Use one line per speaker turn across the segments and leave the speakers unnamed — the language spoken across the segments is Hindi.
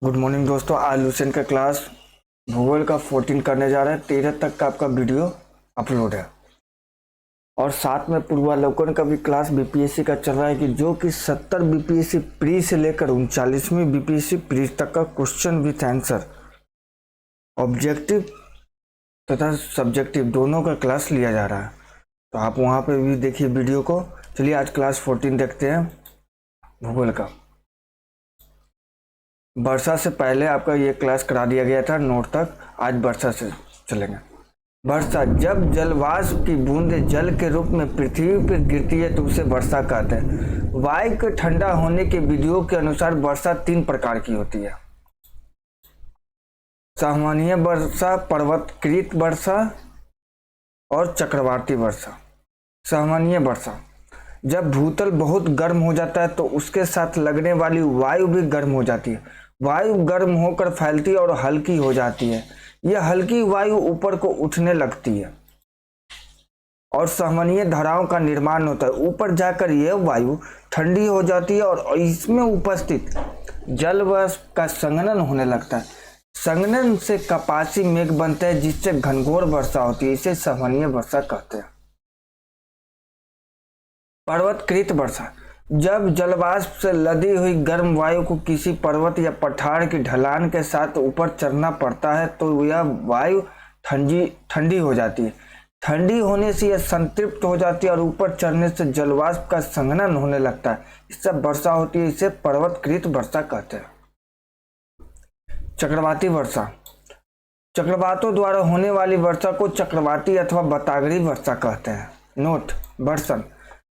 गुड मॉर्निंग दोस्तों। आज लुसेंट का क्लास भूगोल का 14 करने जा रहे हैं। 13 तक का आपका वीडियो अपलोड है और साथ में पूर्वावलोकन का भी क्लास बीपीएससी का चल रहा है कि जो कि 70 बीपीएससी प्री से लेकर 39वीं बीपीएससी प्री तक का क्वेश्चन विथ आंसर ऑब्जेक्टिव तथा सब्जेक्टिव दोनों का क्लास लिया जा रहा है। तो आप वहाँ पे भी देखिए वीडियो को। चलिए आज क्लास 14 देखते हैं भूगोल का। वर्षा से पहले आपका ये क्लास करा दिया गया था नोट तक। आज वर्षा से चलेंगे। वर्षा, जब जलवाष्प की बूंदें जल के रूप में पृथ्वी पर गिरती है तो उसे वर्षा कहते हैं। वायु के ठंडा होने के विधियों के अनुसार वर्षा 3 प्रकार की होती है। सामान्य वर्षा, पर्वतकृत वर्षा और चक्रवाती वर्षा। सामान्य वर्षा, जब भूतल बहुत गर्म हो जाता है तो उसके साथ लगने वाली वायु भी गर्म हो जाती है। वायु गर्म होकर फैलती है और हल्की हो जाती है। यह हल्की वायु ऊपर को उठने लगती है और सामान्य धाराओं का निर्माण होता है। ऊपर जाकर यह वायु ठंडी हो जाती है और इसमें उपस्थित जल वाष्प का संघनन होने लगता है। संघनन से कपासी मेघ बनते हैं जिससे घनघोर वर्षा होती है। इसे सामान्य वर्षा कहते हैं। पर्वतकृत वर्षा, जब जलवाष्प से लदी हुई गर्म वायु को किसी पर्वत या पठार की ढलान के साथ ऊपर चढ़ना पड़ता है तो यह वायु ठंडी हो जाती है। ठंडी होने से यह संतृप्त हो जाती है और ऊपर चढ़ने से जलवाष्प का संघनन होने लगता है। इससे वर्षा होती है। इसे पर्वतकृत वर्षा कहते हैं। चक्रवाती वर्षा, चक्रवातों द्वारा होने वाली वर्षा को चक्रवाती अथवा बतागड़ी वर्षा कहते हैं। नोट: वर्षण,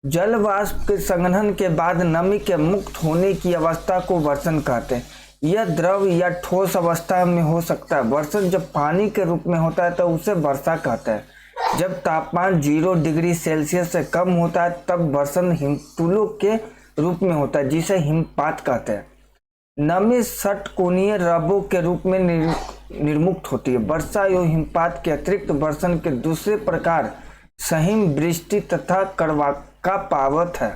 जल वाष्प के संघनन के बाद नमी के मुक्त होने की अवस्था को वर्षण कहते हैं। यह द्रव या ठोस अवस्था में हो सकता है। वर्षण जब पानी के रूप में होता है तो उसे वर्षा कहते हैं। जब तापमान 0 डिग्री सेल्सियस से कम होता है तब वर्षण हिमतुलों के रूप में होता है जिसे हिमपात कहते हैं। नमी षटकोणीय रबों के रूप में निर्मुक्त होती है। वर्षा एवं हिमपात के अतिरिक्त वर्षण के दूसरे प्रकार सहिम वृष्टि तथा का पावत है।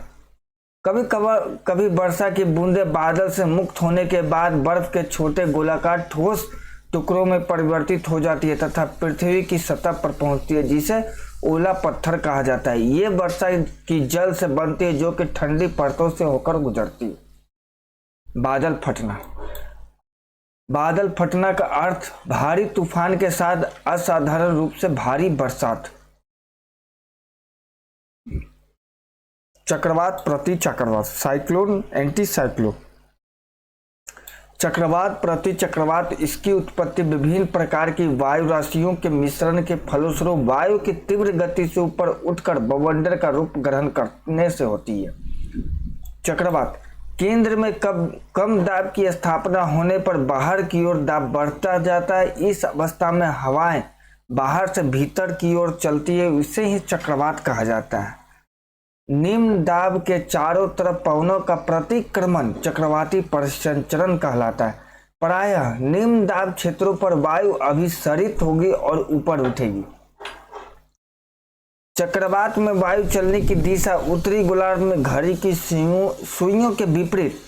कभी वर्षा की बूंदें बादल से मुक्त होने के बाद बर्फ के छोटे गोलाकार ठोस टुकड़ों में परिवर्तित हो जाती है तथा पृथ्वी की सतह पर पहुंचती है जिसे ओला पत्थर कहा जाता है। ये वर्षा की जल से बनती है जो कि ठंडी परतों से होकर गुजरती है। बादल फटना, बादल फटना का अर्थ भारी तूफान के साथ असाधारण रूप से भारी बरसात। चक्रवात प्रति चक्रवात, साइक्लोन एंटी साइक्लोन। चक्रवात प्रति चक्रवात, इसकी उत्पत्ति विभिन्न प्रकार की वायु राशियों के मिश्रण के फलस्वरूप वायु की तीव्र गति से ऊपर उठकर बवंडर का रूप ग्रहण करने से होती है। चक्रवात, केंद्र में कम दाब की स्थापना होने पर बाहर की ओर दाब बढ़ता जाता है। इस अवस्था में हवाएं बाहर से भीतर की ओर चलती है। इसे ही चक्रवात कहा जाता है। निम्न दाब के चारों तरफ पवनों का प्रतिक्रमण चक्रवाती परिसंचरण कहलाता है। प्रायः निम्न दाब क्षेत्रों पर वायु अभिसरित होगी और ऊपर उठेगी। चक्रवात में वायु चलने की दिशा उत्तरी गोलार्ध में घड़ी की सुइयों के विपरीत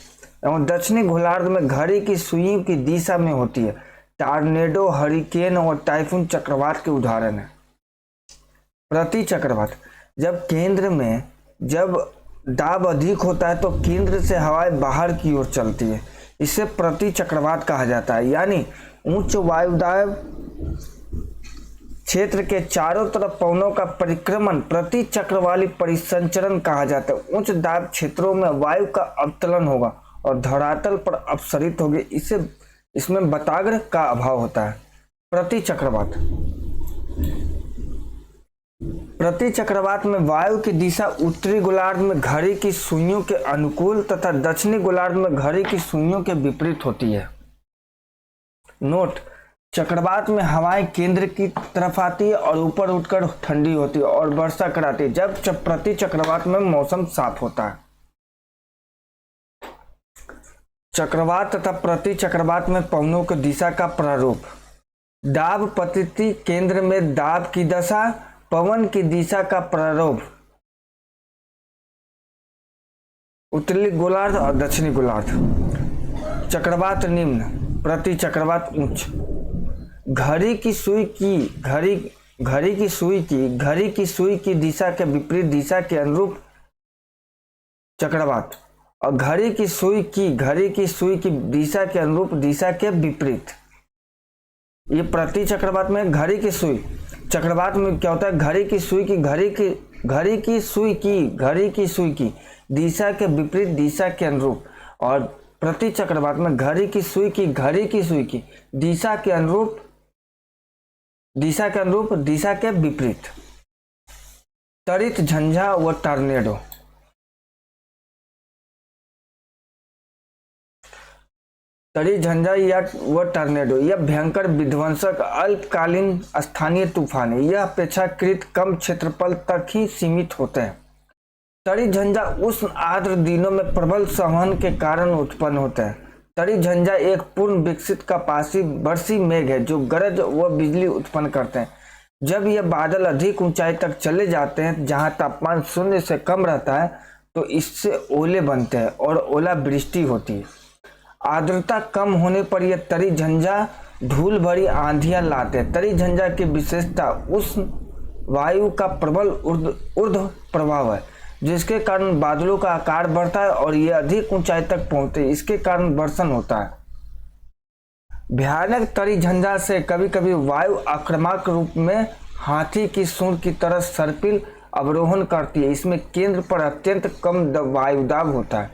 एवं दक्षिणी गोलार्ध में घड़ी की सुइयों की दिशा में होती है। टॉर्नेडो, हरिकेन और टाइफून चक्रवात के उदाहरण है। प्रति चक्रवात, जब केंद्र में दाब अधिक होता है तो केंद्र से हवाएं बाहर की ओर चलती है। इसे प्रति चक्रवात कहा जाता है। यानी उच्च वायुदाब क्षेत्र के चारों तरफ पवनों का परिक्रमण प्रति चक्र वाली परिसंचरण कहा जाता है। उच्च दाब क्षेत्रों में वायु का अवतरण होगा और धरातल पर अपसरित होगी। इसमें बताग्र का अभाव होता है। प्रति चक्रवात, प्रति चक्रवात में वायु की दिशा उत्तरी गोलार्ध में घड़ी की सुइयों के अनुकूल तथा दक्षिणी गोलार्ध में घड़ी की सुइयों के विपरीत होती है। नोट: चक्रवात में हवाएं केंद्र की तरफ आती है और ऊपर उठकर ठंडी होती है और वर्षा कराती है। जब प्रति चक्रवात में मौसम साफ होता है। चक्रवात तथा प्रति चक्रवात में पवनों की दिशा का प्रारूप: दाब पद्धति, केंद्र में दाब की दशा, पवन की दिशा का प्रारूप उत्तरी गोलार्ध और दक्षिणी गोलार्ध। चक्रवात निम्न, प्रति चक्रवात उच्च। घड़ी की सुई की दिशा के विपरीत दिशा के अनुरूप चक्रवात, और घड़ी की सुई की दिशा के अनुरूप दिशा के विपरीत। ये प्रति चक्रवात में घड़ी की सुई, चक्रवात में क्या होता है, घड़ी की सुई की दिशा के विपरीत दिशा के अनुरूप, और प्रति चक्रवात में घड़ी की सुई की दिशा के अनुरूप दिशा के विपरीत। त्वरित झंझा व टॉर्नेडो। त्वरित झंझा या व टॉर्नेडो यह भयंकर विध्वंसक अल्पकालीन स्थानीय तूफान है। यह अपेक्षाकृत कम क्षेत्रफल तक ही सीमित होते हैं। त्वरित झंझा उष्ण आर्द्र दिनों में प्रबल संवहन के कारण उत्पन्न होता है। त्वरित झंझा एक पूर्ण विकसित कपासी वर्षी मेघ है जो गरज व बिजली उत्पन्न करते हैं। जब यह बादल अधिक ऊंचाई तक चले जाते हैं जहां तापमान 0 से कम रहता है तो इससे ओले बनते हैं और ओलावृष्टि होती है। आर्द्रता कम होने पर यह त्वरित झंझा धूल भरी आंधियां लाते हैं। त्वरित झंझा की विशेषता उष्ण वायु का प्रबल ऊर्ध्व प्रभाव है जिसके कारण बादलों का आकार बढ़ता है और ये अधिक ऊंचाई तक पहुंचते हैं। इसके कारण वर्षण होता है। भयानक त्वरित झंझा से कभी कभी वायु आक्रामक रूप में हाथी की सूंड की तरह सर्पिल अवरोहण करती है। इसमें केंद्र पर अत्यंत कम वायुदाब होता है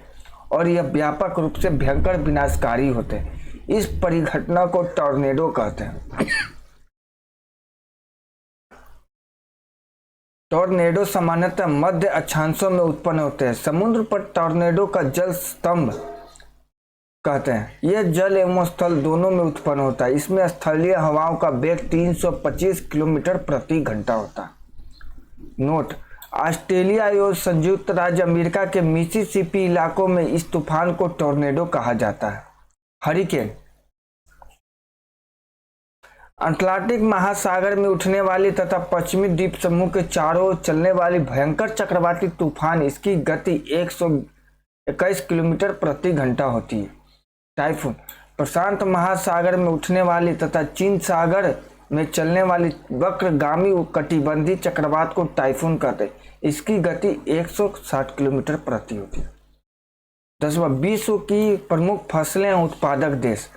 और यह व्यापक रूप से भयंकर विनाशकारी होते हैं। इस परिघटना को टॉर्नेडो कहते हैं। टॉर्नेडो सामान्यतः मध्य अक्षांशों में उत्पन्न होते हैं। समुद्र पर टॉर्नेडो का जल स्तंभ कहते हैं। यह जल एवं स्थल दोनों में उत्पन्न होता है। इसमें स्थलीय हवाओं का वेग 325 किलोमीटर प्रति घंटा होता है। नोट: ऑस्ट्रेलिया एवं संयुक्त राज्य अमेरिका के मिसिसिपी इलाकों में इस तूफान को टॉर्नेडो कहा जाता है। हरिकेन: अटलांटिक महासागर में उठने वाली तथा पश्चिमी द्वीप समूह के चारों ओर चलने वाली भयंकर चक्रवाती तूफान, इसकी गति 121 किलोमीटर प्रति घंटा होती है। टाइफून: प्रशांत महासागर में उठने वाली तथा चीन सागर में चलने वाली वक्रगामी कटिबंधीय चक्रवात को टाइफून कहते हैं। इसकी गति 160 किलोमीटर प्रति होती है। 10वां: विश्व की प्रमुख फसलें उत्पादक देश।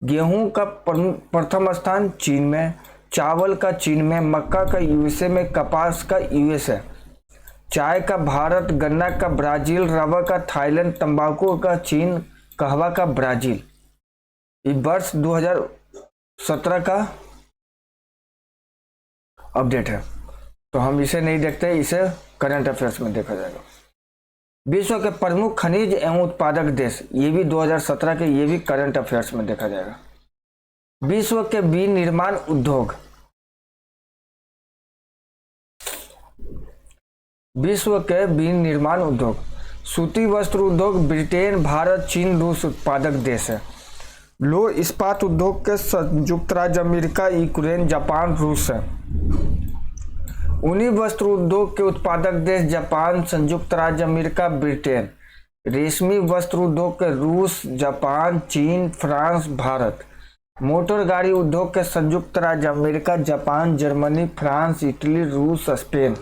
गेहूं का प्रथम स्थान चीन में, चावल का चीन में, मक्का का यूएसए में, कपास का यूएसए, चाय का भारत, गन्ना का ब्राजील, रबर का थाईलैंड, तंबाकू का चीन, कहवा का ब्राजील। ये वर्ष 2017 का अपडेट है तो हम इसे नहीं देखते, इसे करंट अफेयर्स में देखा जाएगा। विश्व के प्रमुख खनिज एवं उत्पादक देश, ये भी 2017 के, ये भी करंट अफेयर्स में देखा जाएगा। विश्व के विनिर्माण उद्योग। विश्व के विनिर्माण उद्योग। सूती वस्त्र उद्योग ब्रिटेन, भारत, चीन, रूस उत्पादक देश है। लौह इस्पात उद्योग के संयुक्त राज्य अमेरिका, यूक्रेन, जापान, रूस है। ऊनी वस्त्र उद्योग के उत्पादक देश जापान, संयुक्त राज्य अमेरिका, ब्रिटेन। रेशमी वस्त्र उद्योग के रूस, जापान, चीन, फ्रांस, भारत। मोटर गाड़ी उद्योग के संयुक्त राज्य America, Japan, Germany, France, Italy, रूस, स्पेन।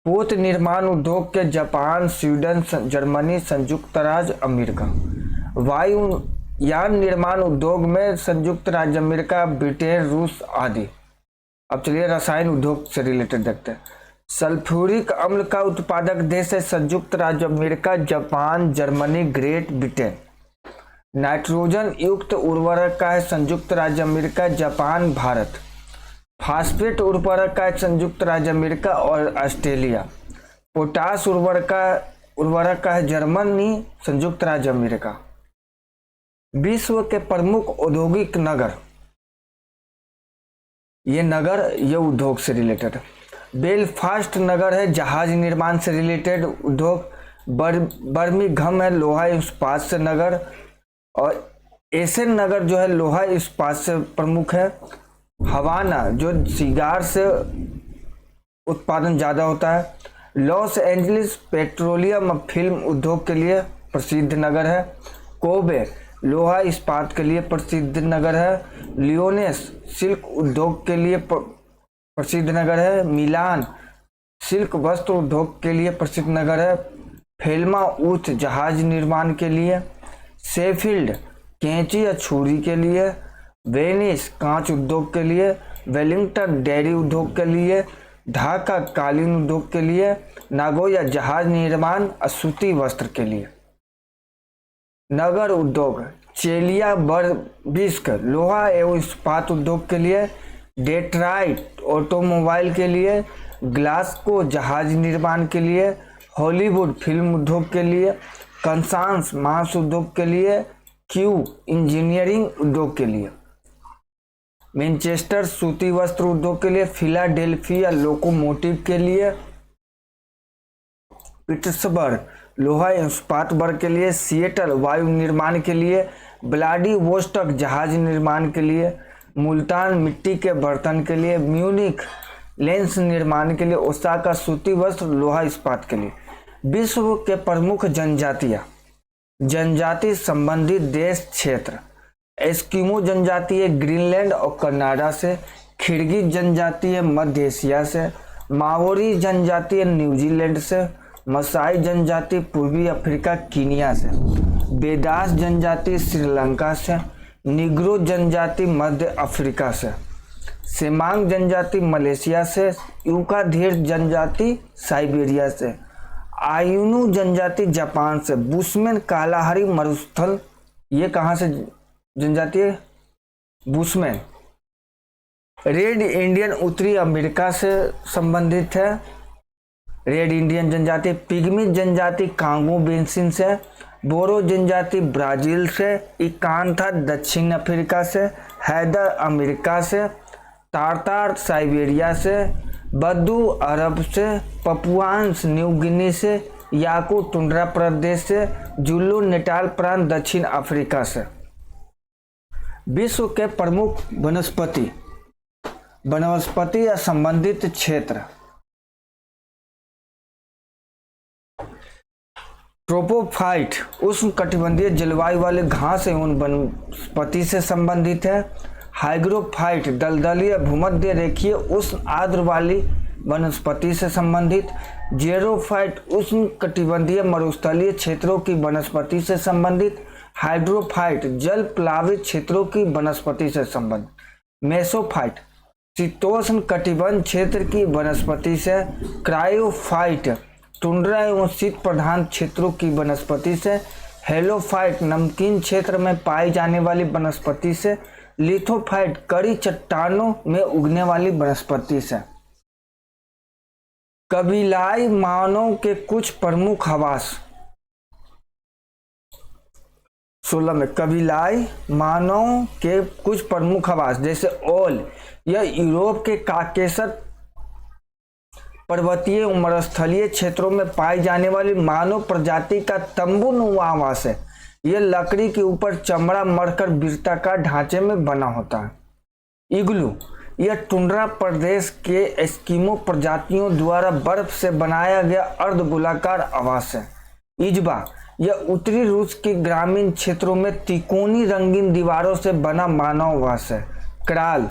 पोत निर्माण उद्योग के जापान, स्वीडन, जर्मनी, संयुक्त राज्य अमेरिका। वायुयान निर्माण उद्योग में संयुक्त राज्य अमेरिका, ब्रिटेन, रूस आदि। अब चलिए रसायन उद्योग से रिलेटेड देखते हैं। सल्फ्यूरिक अम्ल का उत्पादक देश है संयुक्त राज्य America, Japan, Germany, great Britain. Nitrogen युक्त उर्वरक का है संयुक्त राज्य अमेरिका, जापान, भारत। फास्फेट उर्वरक का है संयुक्त राज्य अमेरिका और ऑस्ट्रेलिया। पोटास उर्वरक का है जर्मनी, संयुक्त राज्य अमेरिका। विश्व के प्रमुख औद्योगिक नगर। ये उद्योग से रिलेटेड है। बेलफास्ट नगर है जहाज निर्माण से रिलेटेड उद्योग। बर्मिंघम है लोहा इस्पात से नगर, और एसेन नगर जो है लोहा इस्पात से प्रमुख है। हवाना जो सिगार से उत्पादन ज़्यादा होता है। लॉस एंजलिस पेट्रोलियम फिल्म उद्योग के लिए प्रसिद्ध नगर है। कोबे लोहा इस्पात के लिए प्रसिद्ध नगर है। लियोनेस सिल्क उद्योग के लिए प्रसिद्ध नगर है। मिलान सिल्क वस्त्र उद्योग के लिए प्रसिद्ध नगर है। फेल्मा ऊँट जहाज निर्माण के लिए। शेफील्ड कैंची या छुरी के लिए। वेनिस कांच उद्योग के लिए। वेलिंगटन डेयरी उद्योग के लिए। ढाका कालीन उद्योग के लिए। नागोया जहाज निर्माण और सूती वस्त्र के लिए। नगर उद्योग चेलियाबर्स्क लोहा एवं इस्पात उद्योग के लिए। डेट्राइट ऑटोमोबाइल के लिए। ग्लासको जहाज निर्माण के लिए। हॉलीवुड फिल्म उद्योग के लिए। कंसांस मांस उद्योग के लिए। क्यू इंजीनियरिंग उद्योग के लिए। मैनचेस्टर सूती वस्त्र उद्योग के लिए। फिलाडेल्फिया लोकोमोटिव के लिए। पिट्सबर्ग लोहा इस्पात वर्ग के लिए। सिएटल वायु निर्माण के लिए। व्लादिवोस्टॉक जहाज निर्माण के लिए। मुल्तान मिट्टी के बर्तन के लिए। म्यूनिख लेंस निर्माण के लिए। ओसाका सूती वस्त्र लोहा इस्पात के लिए। विश्व के प्रमुख जनजाति संबंधित देश क्षेत्र। एस्किमो जनजाति है ग्रीनलैंड और कनाडा से। खिड़गी जनजाति है मध्य एशिया से। माओरी जनजाति है न्यूजीलैंड से। मसाई जनजाति पूर्वी अफ्रीका कीनिया से। बेदास जनजाति श्रीलंका से। निग्रो जनजाति मध्य अफ्रीका से। सेमांग जनजाति मलेशिया से। यूकाधीर जनजाति साइबेरिया से। आयुनु जनजाति जापान से। बुशमैन कालाहारी मरुस्थल ये कहाँ से जनजाति है? बुशमैन। रेड इंडियन उत्तरी अमेरिका से संबंधित है। रेड इंडियन जनजाति। पिग्मी जनजाति कांगो बेसिन से। बोरो जनजाति ब्राजील से। इकांथा दक्षिण अफ्रीका से। हैदर अमेरिका से। तारतार साइबेरिया से। बद्दू अरब से। पपुआंस न्यू गिनी से। याकू टुंड्रा प्रदेश से। जुल्लू नेटाल प्रांत दक्षिण अफ्रीका से। विश्व के प्रमुख वनस्पति या संबंधित क्षेत्र। ट्रोपोफाइट उष्ण कटिबंधीय जलवायु वाले घास एवं वनस्पति से संबंधित है। हाइग्रोफाइट दलदलीय भूमध्य रेखीय उष्ण आर्द्र वाली वनस्पति से संबंधित। जेरोफाइट उष्ण कटिबंधीय मरुस्थलीय क्षेत्रों की वनस्पति से संबंधित। हाइड्रोफाइट जल प्लावित क्षेत्रों की वनस्पति से संबंधित। मेसोफाइट शीतोष्ण कटिबंध क्षेत्र की वनस्पति से। क्रायोफाइट टुंड्रा एवं शीत प्रधान क्षेत्रों की वनस्पति से। हेलोफाइट नमकीन क्षेत्र में पाई जाने वाली वनस्पति से। लिथोफाइट कड़ी चट्टानों में उगने वाली वनस्पति से। कबीलाई मानव के कुछ प्रमुख आवास। 16 में कबीलाई मानव के कुछ प्रमुख आवास जैसे ओल यह यूरोप के काकेशस पर्वतीय उमरस्थलीय क्षेत्रों में पाई जाने वाली मानव प्रजाति का तंबूनुमा आवास है। यह लकड़ी के ऊपर चमड़ा मढ़कर वृत्ताकार ढांचे में बना होता है। इग्लू यह टुंड्रा प्रदेश के एस्किमो प्रजातियों द्वारा बर्फ से बनाया गया अर्धगोलाकार आवास है। इजबा यह उत्तरी रूस के ग्रामीण क्षेत्रों में तिकोनी रंगीन दीवारों से बना मानव आवास है। क्राल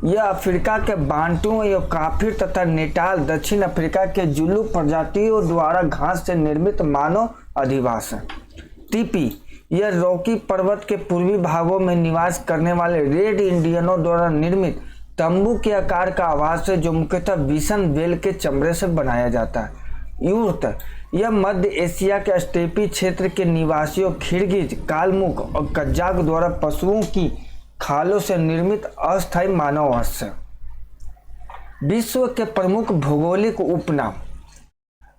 यह अफ्रीका के बांटू एवं काफिर तथा नेटाल दक्षिण अफ्रीका के जुलू प्रजातियों द्वारा घास से निर्मित मानव अधिवास है। टीपी यह रॉकी पर्वत के पूर्वी भागों में निवास करने वाले रेड इंडियनों द्वारा निर्मित तंबू के आकार का आवास है जो मुख्यतः विशन वेल के चमड़े से बनाया जाता है। यूर्त यह मध्य एशिया के स्टेपी क्षेत्र के निवासियों खिड़गिज कालमुख और कज्जाक द्वारा पशुओं की खालों से निर्मित अस्थायी मानव आवास है। विश्व के प्रमुख भौगोलिक उपनाम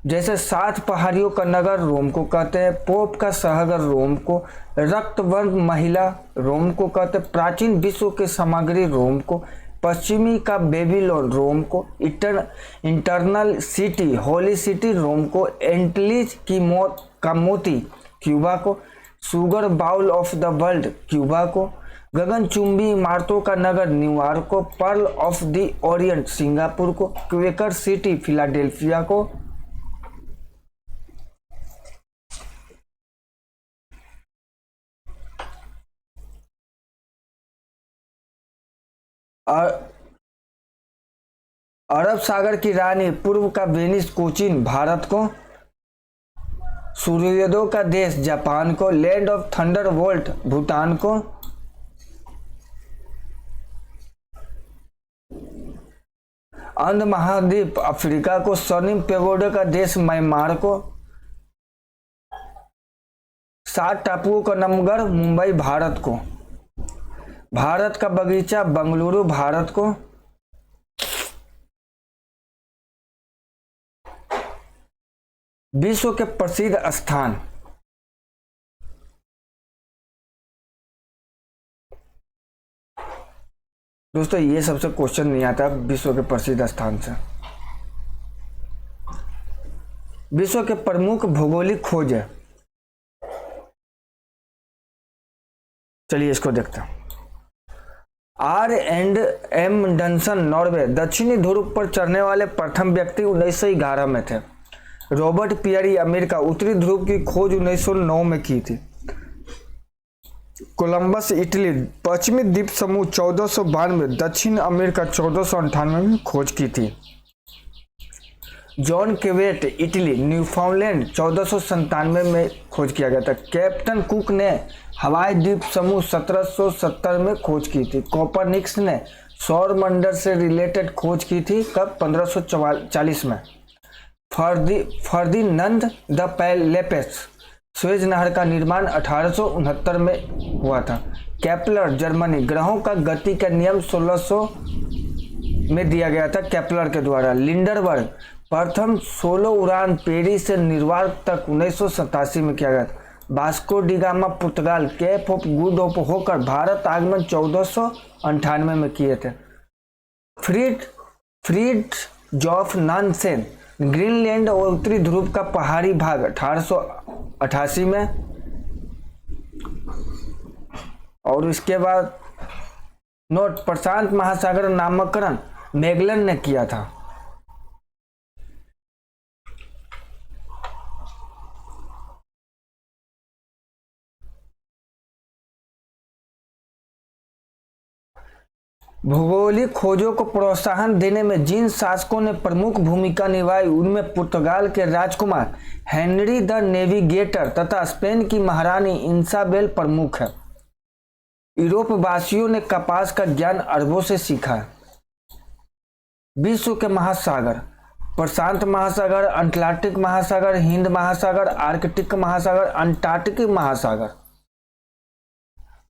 जैसे 7 पहाड़ियों का नगर रोम को कहते हैं। पोप का शहर रोम को। रक्तवर्ण महिला रोम को कहते हैं। प्राचीन विश्व के सामग्री रोम को। पश्चिमी का बेबीलोन रोम को। Eternal city holy city Rome को। एंटलीज की मौत का मोती क्यूबा को। Sugar bowl of the world Cuba को। गगनचुंबी इमारतों का नगर न्यूयॉर्क को। Pearl of the orient Singapore को। क्वेकर सिटी फिलाडेल्फिया को। अरब सागर की रानी, पूर्व का वेनिस कोचीन भारत को, सूर्योदय का देश जापान को, land of thunder volt Bhutan को, अंध महाद्वीप अफ्रीका को, स्वर्णिम पेगोडे का देश म्यांमार को, 7 टापुओं का नमगर मुंबई भारत को, भारत का बगीचा बंगलुरु भारत को, विश्व के प्रसिद्ध स्थान, दोस्तों ये सबसे क्वेश्चन नहीं आता विश्व के प्रसिद्ध स्थान से। विश्व के प्रमुख भौगोलिक खोज है, चलिए इसको देखते हैं। R&M डनसन नॉर्वे दक्षिणी ध्रुव पर चढ़ने वाले प्रथम व्यक्ति 1911 में थे। रॉबर्ट पियरी अमेरिका उत्तरी ध्रुव की खोज 1909 में की थी। कोलंबस इटली पश्चिमी द्वीप समूह 1492, दक्षिण अमेरिका 1498 में खोज की थी। जॉन केवेट इटली न्यूफाउंडलैंड 1497 में खोज किया गया था। कैप्टन कुक ने हवाई द्वीप समूह 1770 में खोज की थी। कोपरनिकस ने सौर मंडल से रिलेटेड खोज की थी कब? 1540 में। फर्दिनंद द लेपेस स्वेज नहर का निर्माण 1869 में हुआ था। केपलर जर्मनी ग्रहों का गति का नियम 1600 में दिया गया था केपलर के द्वारा। लिंडरबर्ग प्रथम सोलो उड़ान पेरिस से न्यूयॉर्क तक 1987 में किया गया था। वास्को डी गामा पुर्तगाल केप ऑफ गुड होप होकर भारत आगमन 1498 में किए थे। फ्रिडजॉफ नानसेन ग्रीनलैंड और उत्तरी ध्रुव का पहाड़ी भाग 1888 में। और इसके बाद नोट, प्रशांत महासागर नामकरण मैगलन ने किया था। भौगोलिक खोजों को प्रोत्साहन देने में जिन शासकों ने प्रमुख भूमिका निभाई उनमें पुर्तगाल के राजकुमार हेनरी द नेविगेटर तथा स्पेन की महारानी इसाबेल प्रमुख है। यूरोप वासियों ने कपास का ज्ञान अरबों से सीखा है। विश्व के महासागर, प्रशांत महासागर, अटलांटिक महासागर, हिंद महासागर, आर्कटिक महासागर, अंटार्कटिक महासागर।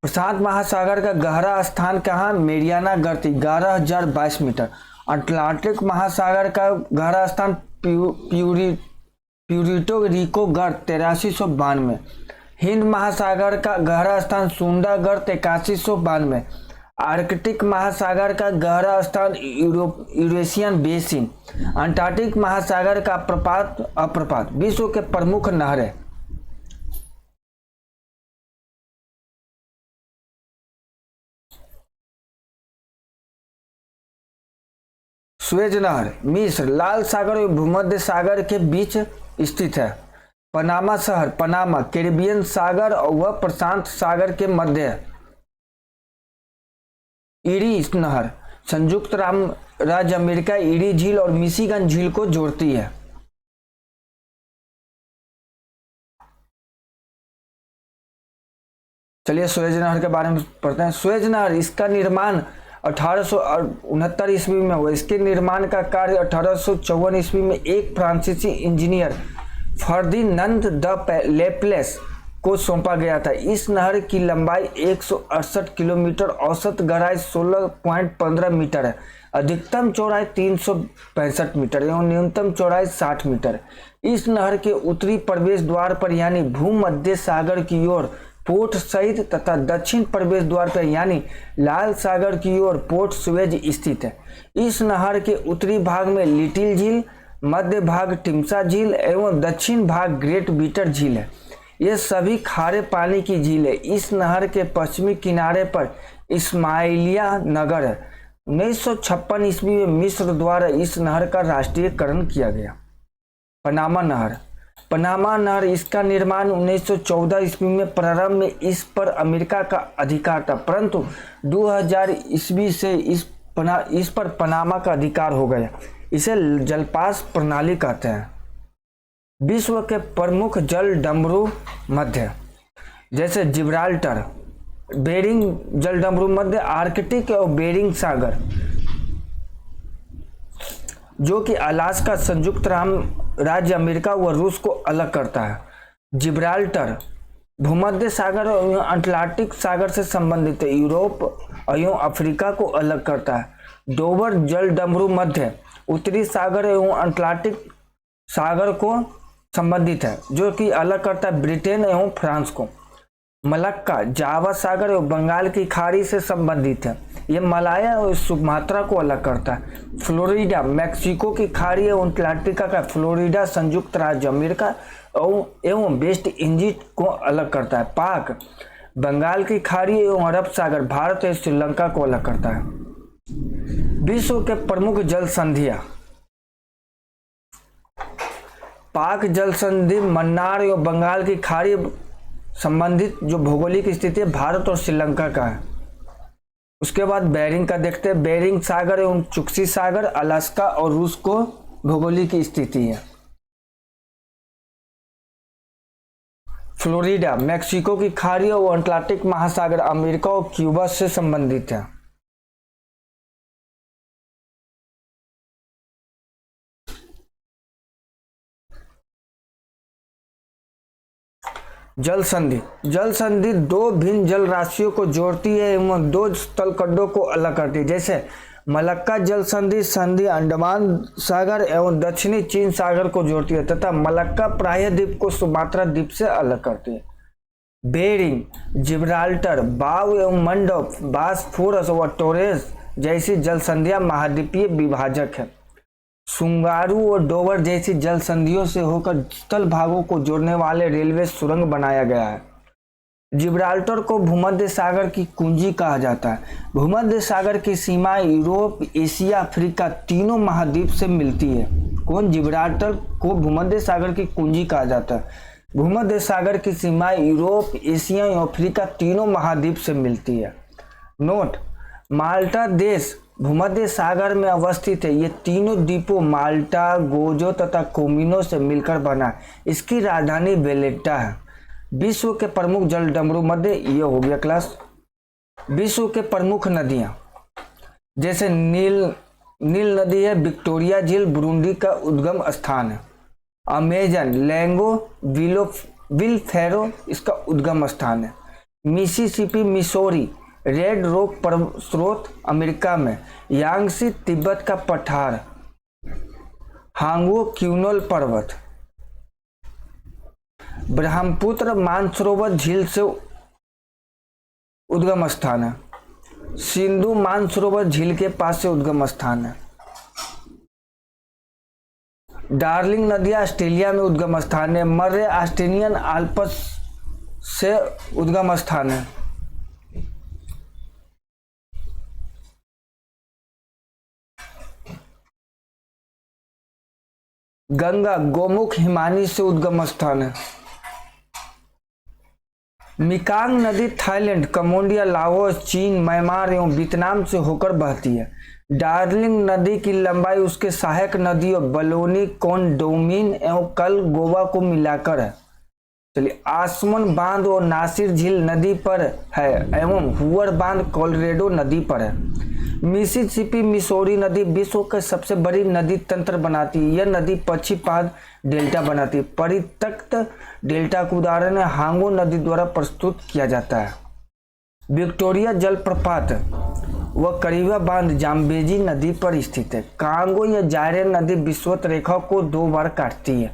प्रशांत महासागर का गहरा स्थान कहाँ? मेरियाना गर्त 11,022 मीटर। अटलांटिक महासागर का गहरा स्थान प्यूरिटो रिको गर्त 8392। हिंद महासागर का गहरा स्थान सुंडा गर्त 8192। आर्कटिक महासागर का गहरा स्थान यूरेशियन बेसिन। अंटार्कटिक महासागर का अप्रपात विश्व के प्रमुख नहरें। स्वेज नहर मिस्र, लाल सागर और भूमध्य सागर के बीच स्थित है। पनामा शहर पनामा कैरिबियन सागर और वह प्रशांत सागर के मध्य है। ईरी नहर संयुक्त राज्य अमेरिका ईरी झील और मिशिगन झील को जोड़ती है। चलिए स्वेज नहर के बारे में पढ़ते हैं। स्वेज नहर, इसका निर्माण 1869 ईस्वी में हुआ। इसके निर्माण का कार्य 1854 ईस्वी में एक फ्रांसीसी इंजीनियर फर्दिनंद द लेप्लेस को सौंपा गया था। इस नहर की लंबाई 168 किलोमीटर, औसत गहराई 16.15 मीटर है, अधिकतम चौड़ाई 365 मीटर एवं न्यूनतम चौड़ाई 60 मीटर। इस नहर के उत्तरी प्रवेश द्वार पर यानी भूमध्य सागर की ओर पोर्ट सहित तथा दक्षिण प्रवेश द्वार पर यानी लाल सागर की ओर पोर्ट सुएज स्थित है। इस नहर के उत्तरी भाग में लिटिल झील, मध्य भाग टिम्सा झील एवं दक्षिण भाग ग्रेट बीटर झील है। ये सभी खारे पानी की झील है। इस नहर के पश्चिमी किनारे पर इस्माइलिया नगर है। 1956 ईस्वी में मिस्र द्वारा इस नहर का राष्ट्रीयकरण किया गया। पनामा नहर, पनामा नहर, इसका निर्माण 1914 ईस्वी में प्रारंभ में इस पर अमेरिका का अधिकार था, परंतु 2000 ईस्वी से इस इस पर पनामा का अधिकार हो गया। इसे जलपास प्रणाली कहते हैं। विश्व के प्रमुख जल डमरू मध्य, जैसे जिब्राल्टर, बेरिंग जल डमरू मध्य, आर्कटिक और बेरिंग सागर, जो कि अलास्का, संयुक्त राज्य अमेरिका व रूस को अलग करता है। जिब्राल्टर भूमध्य सागर और अटलांटिक सागर से संबंधित है, यूरोप और अफ्रीका को अलग करता है। डोवर जल डमरू मध्य उत्तरी सागर एवं अटलांटिक सागर को संबंधित है, जो कि अलग करता है ब्रिटेन एवं फ्रांस को। मलक्का जावा सागर एवं बंगाल की खाड़ी से संबंधित है, यह मलाया और सुमात्रा को अलग करता है। फ्लोरिडा मैक्सिको की खाड़ी एवं अटलांटिका का फ्लोरिडा संयुक्त राज्य अमेरिका एवं वेस्ट इंडीज को अलग करता है। पाक बंगाल की खाड़ी एवं अरब सागर भारत और श्रीलंका को अलग करता है। विश्व के प्रमुख जल संधियां, पाक जल संधि मन्नार एवं बंगाल की खाड़ी संबंधित जो भौगोलिक स्थिति है भारत और श्रीलंका का है। उसके बाद बेरिंग का देखते हैं। बेरिंग सागर एवं चुक्सी सागर अलास्का और रूस को भौगोलिक स्थिति है। फ्लोरिडा मैक्सिको की खाड़ी और अटलांटिक महासागर अमेरिका और क्यूबा से संबंधित है। जल संधि दो भिन्न जल राशियों को जोड़ती है एवं दो तलखंडों को अलग करती है। जैसे मलक्का जल संधि अंडमान सागर एवं दक्षिणी चीन सागर को जोड़ती है तथा मलक्का प्रायः द्वीप को सुमात्रा द्वीप से अलग करती है। बेरिंग, जिब्राल्टर, बाव एवं मंडप, बासफोरस व टोरेस जैसी जल संधियां महाद्वीपीय विभाजक है। सुंगारू और डोवर जैसी जल संधियों से होकर स्थल भागों को जोड़ने वाले रेलवे सुरंग बनाया गया है। जिब्राल्टर को भूमध्य सागर की कुंजी कहा जाता है। भूमध्य सागर की सीमा यूरोप, एशिया, अफ्रीका तीनों महाद्वीप से मिलती है। जिब्राल्टर को भूमध्य सागर की कुंजी कहा जाता है। भूमध्य सागर की सीमा यूरोप, एशिया और अफ्रीका तीनों महाद्वीप से मिलती है। नोट: माल्टा देश भूमध्य सागर में अवस्थित है। ये तीनों द्वीपों माल्टा, गोजो तथा कोमिनो से मिलकर बना। इसकी राजधानी वेलेटा है। विश्व के प्रमुख जल डमरू मध्य, ये हो गया क्लास। विश्व के प्रमुख नदियां, जैसे नील नदी है, विक्टोरिया झील बुरुंडी का उद्गम स्थान है। अमेजन, लेंगो, विलफेरो इसका उद्गम स्थान है। मिसिसिपी, मिसौरी, रेड रॉक पर्वत स्रोत अमेरिका में। यांगसी तिब्बत का पठार। हांगो क्यूनोल पर्वत। ब्रह्मपुत्र मानसरोवर झील से उद्गम स्थान है। सिंधु मानसरोवर झील के पास से उद्गम स्थान है। डार्लिंग नदी ऑस्ट्रेलिया में उद्गम स्थान है। मर्रे ऑस्ट्रेलियन आल्प्स से उद्गम स्थान है। गंगा गोमुख हिमानी से उद्गम स्थान है। मिकांग नदी थाईलैंड, कंबोडिया, लाओस, चीन, म्यांमार एवं वियतनाम से होकर बहती है। डार्लिंग नदी की लंबाई उसके सहायक नदियों बलोनी, कोंडोमिन एवं कल गोवा को मिलाकर है। चलिए, आसमन बांध और नासिर झील नदी पर है एवं हुअर बांध कोलोराडो नदी पर है। मिसिसिपी मिसौरी नदी विश्व के सबसे बड़ी नदी तंत्र बनाती है। यह नदी पक्षीपाद डेल्टा बनाती है। परित्यक्त डेल्टा का उदाहरण है हांगो नदी द्वारा प्रस्तुत किया जाता है। विक्टोरिया जलप्रपात व करीबा बांध जाम्बेजी नदी पर स्थित है। कांगो या जायरे नदी विषुवत रेखा को 2 बार काटती है।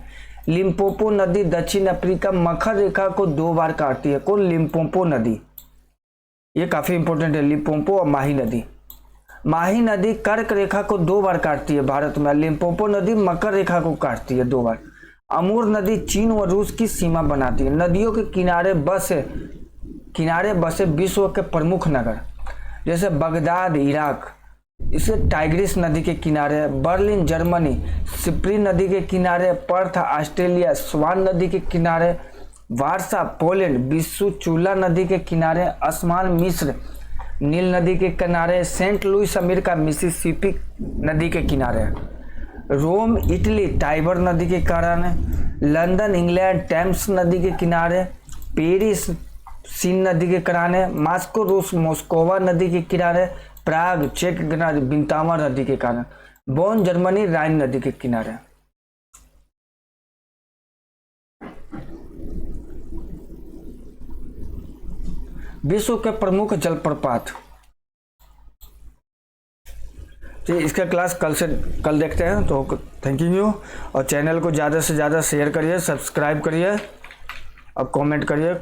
लिम्पोपो नदी दक्षिण अफ्रीका मखर रेखा को 2 बार काटती है। लिम्पोपो नदी, ये काफी इंपॉर्टेंट है। लिम्पोपो और माही नदी। माही नदी कर्क रेखा को 2 बार काटती है भारत में। लिम्पोपो नदी मकर रेखा को काटती है 2 बार। अमूर नदी चीन व रूस की सीमा बनाती है। नदियों के किनारे बसे विश्व के प्रमुख नगर, जैसे बगदाद इराक, इसे टाइग्रिस नदी के किनारे। बर्लिन जर्मनी, सिप्री नदी के किनारे। पर्थ ऑस्ट्रेलिया, स्वान नदी के किनारे। वारसा पोलैंड, विसुचुला नदी के किनारे। अस्मान मिस्र, नील नदी के किनारे, सेंट लुइस अमेरिका मिसिसिपी नदी के किनारे, रोम इटली टाइबर नदी के किनारे, लंदन इंग्लैंड टेम्स नदी के किनारे, पेरिस सीन नदी के किनारे, मॉस्को रूस मोस्कोवा नदी के किनारे, प्राग चेक बिंतावा नदी के किनारे, बोन जर्मनी राइन नदी के किनारे। विश्व के प्रमुख जलप्रपात, जी इसका क्लास कल देखते हैं। तो थैंक यू, और चैनल को ज़्यादा से ज़्यादा शेयर करिए, सब्सक्राइब करिए और कमेंट करिए।